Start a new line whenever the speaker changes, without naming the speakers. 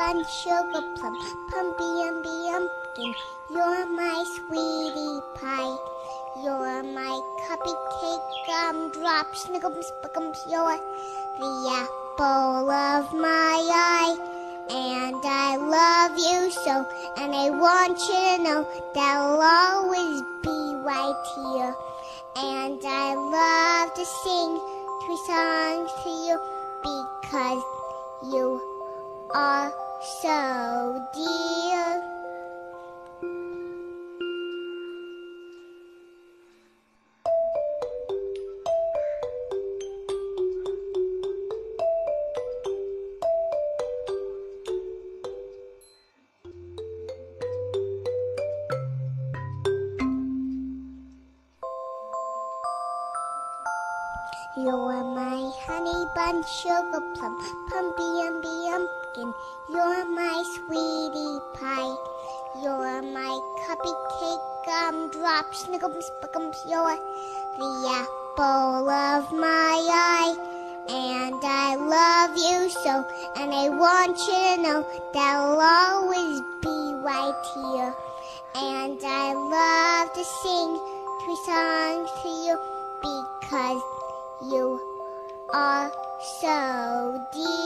bun, sugar plum, pumpy umby umpkin. You're my sweetie pie. You're my cupcake gumdrop, snickums, spickums. You're the apple of my eye. And I love you so, and I want you to know that I'll always be right here. And I love to sing 3 songs to you because you are so dear. You're my honey bun, sugar plum, pumpy umby umpkin. You're my sweetie pie. You're my cupcake gumdrop, snickums, spickums. You're the apple of my eye. And I love you so, and I want you to know that I'll always be right here. And I love to sing 3 songs to you because you are so dear.